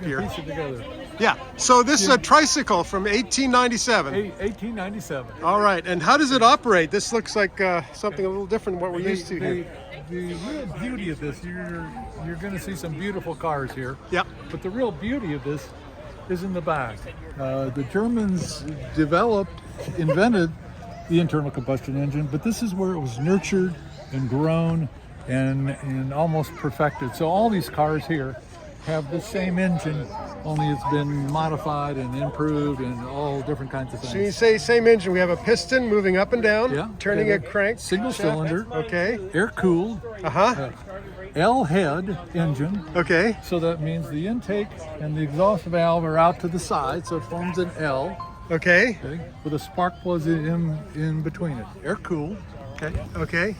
Here. Piece it together. Yeah. So this is a tricycle from 1897. 1897. All right. And how does it operate? This looks like something a little different than what we're used to here. The real beauty of this, you're going to see some beautiful cars here. Yeah. But the real beauty of this is in the back. The Germans invented the internal combustion engine, but this is where it was nurtured and grown and almost perfected. So all these cars here have the same engine, only it's been modified and improved and all different kinds of things. So you say same engine. We have a piston moving up and down, Yeah. turning a crank. Single shaft. cylinder. Okay. Air cooled. Uh-huh. L-head engine. Okay. So that means the intake and the exhaust valve are out to the side, so it forms an L. Okay. Okay, with a spark plug in between it. Air cooled. Okay. Okay.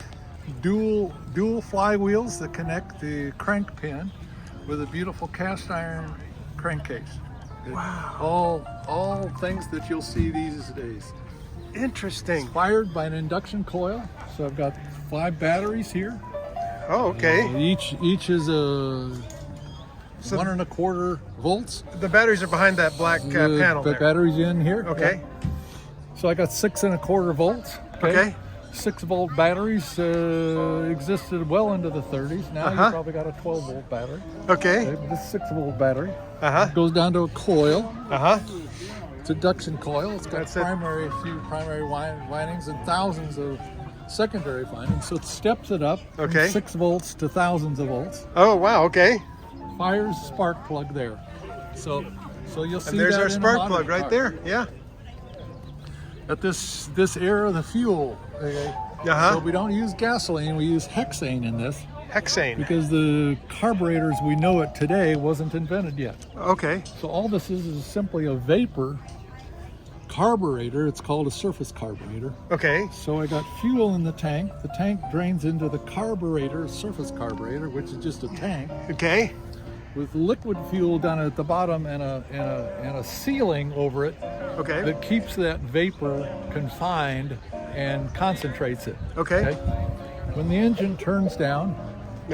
Dual flywheels that connect the crank pin with a beautiful cast iron crankcase. Wow. All things that you'll see these days. Interesting. It's fired by an induction coil. So I've got 5 batteries here. Oh, okay. Each is a 1 1/4 volts. The batteries are behind that black panel The there. battery's in here. Okay. Yeah. So I got 6 1/4 volts. Okay. 6-volt batteries existed well into the 30s. Now you probably got a 12-volt battery. Okay. Okay, but this 6-volt battery Uh-huh. goes down to a coil. Uh-huh. It's a induction coil. It's got That's it. a few primary windings and thousands of secondary windings. So it steps it up from Okay. 6 volts to thousands of volts. Oh, wow. Okay. Fires spark plug there. So you'll see And there's that our in a spark modern plug right car. there. Yeah. At this era, the fuel. Okay, Uh-huh. So we don't use gasoline. We use hexane in this Hexane. because the carburetor as we know it today wasn't invented yet. Okay. So all this is simply a vapor carburetor. It's called a surface carburetor. Okay. So I got fuel in the tank. The tank drains into the carburetor, surface carburetor, which is just a tank Okay. with liquid fuel down at the bottom and a sealing over it Okay. that keeps that vapor confined and concentrates it. Okay. When the engine turns down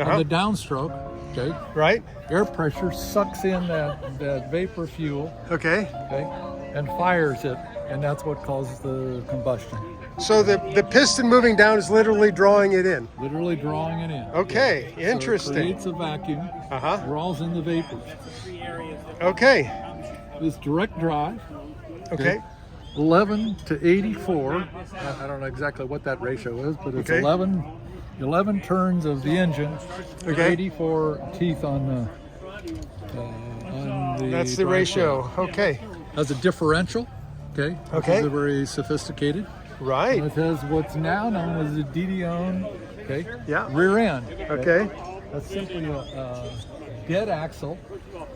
on the downstroke, okay, Right. air pressure sucks in that vapor fuel, Okay. okay, and fires it, and that's what causes the combustion. So the piston moving down is literally drawing it in. Literally drawing it in. Okay. So it Interesting. creates a vacuum, Uh-huh. draws in the vapors. Okay. This direct drive, Okay. 11 to 84. I don't know exactly what that ratio is, but it's Okay. 11 turns of the engine, Okay. 84 teeth on the That's the drive ratio. shaft. Okay. Has a differential, okay? Okay. Which is very sophisticated. Right. And it has what's now known as a Dion, okay? Yeah. Rear end. Okay. That's simply a dead axle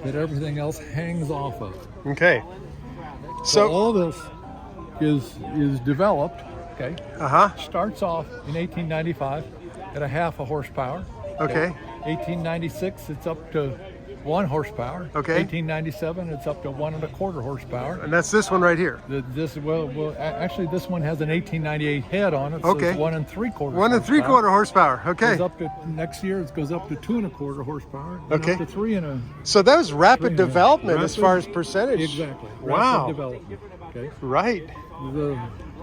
that everything else hangs off of. Okay. So So, all this is developed, okay? uh-huh. Starts off in 1895 at a 1/2 horsepower. Okay. 1896, it's up to 1 horsepower. Okay. 1897, it's up to 1 1/4 horsepower. And that's this one right here. Actually, this one has an 1898 head on it, so Okay. it's 1 3/4. 1 3/4 horsepower. Okay. Goes up to next year. It goes up to 2 1/4 horsepower. then Okay. Up to 3 So that was rapid Three, development as rapid- far as percentage. Exactly. Wow. Rapid development. Okay. Right.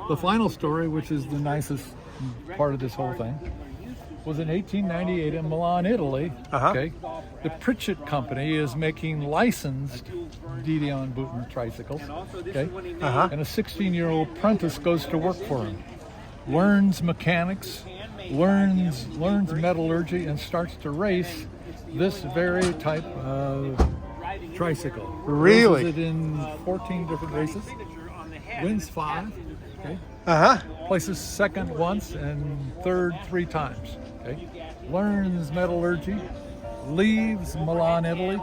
The final story, which is the nicest part of this whole thing, was in 1898 in Milan, Italy. Uh-huh. Okay, the Pritchett Company is making licensed Dion-Bouton tricycles. Okay, Uh-huh. and a 16-year-old apprentice goes to work for him, learns mechanics, learns metallurgy, and starts to race this very type of tricycle. Really? Races it in 14 different races. Wins 5. Okay. Uh-huh. Places second once and third 3 times. Okay. Learns metallurgy, leaves Milan, Italy,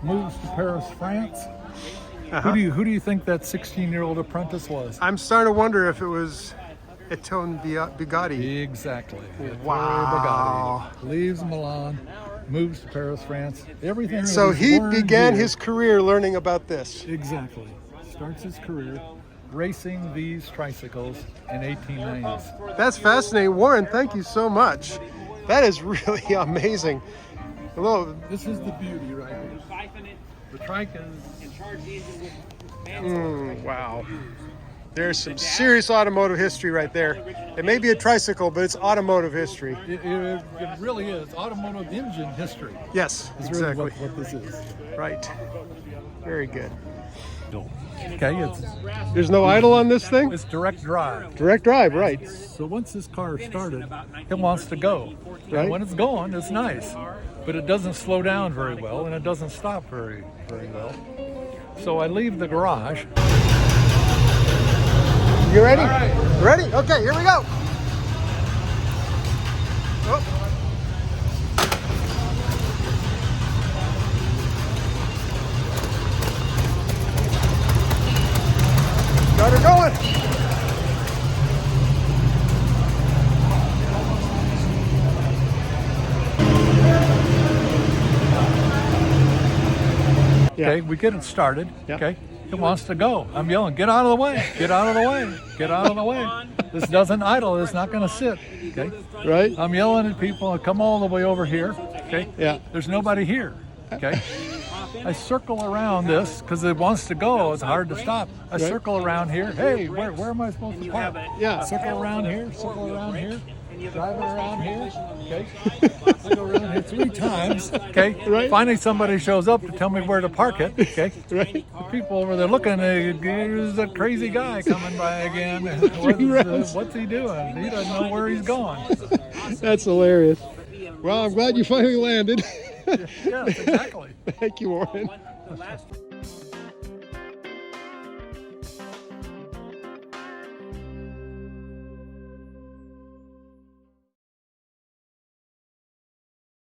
moves to Paris, France. Uh-huh. Who do you think that 16-year-old apprentice was? I'm starting to wonder if it was Ettore Bugatti. Exactly. Ettore Wow. Bugatti. Leaves Milan, moves to Paris, France. Everything. that So was he learned began here- his career learning about this. Exactly. Starts his career racing these tricycles in 1890s. That's fascinating. Warren, thank you so much. That is really amazing. Hello. This is the beauty right here. The trike is Wow. There's some serious automotive history right there. It may be a tricycle, but it's automotive history. it really is automotive engine history. Yes, Is exactly. really what this is. Right. Very good. Okay, There's no idle on this thing? it's direct drive. Direct drive, right. So once this car started, it wants to go. Right. And when it's going, it's nice, but it doesn't slow down very well, and it doesn't stop very well. So I leave the garage. You ready? All right. Ready? Okay, here we go. Oh. Got her going. Yeah. Okay, we get it started. Yeah. Okay, it wants to go. I'm yelling, get out of the way, get out of the way, get out of the way. This doesn't idle, it's not gonna sit. Okay, Right? I'm yelling at people, I come all the way over here. Okay, Yeah. there's nobody here. Okay, I circle around this because it wants to go, it's hard to stop. I Right. circle around here. Hey, where am I supposed to park? Yeah. Circle around here, drive it around here. Okay, I go around here 3 times. Okay, Right. finally somebody shows up to tell me where to park it. Okay, Right? the people over there looking, there's a crazy guy coming by again. Right. What's he doing? He doesn't know where he's going. That's hilarious. Well, I'm glad you finally landed. Yeah, exactly. Thank you, Warren.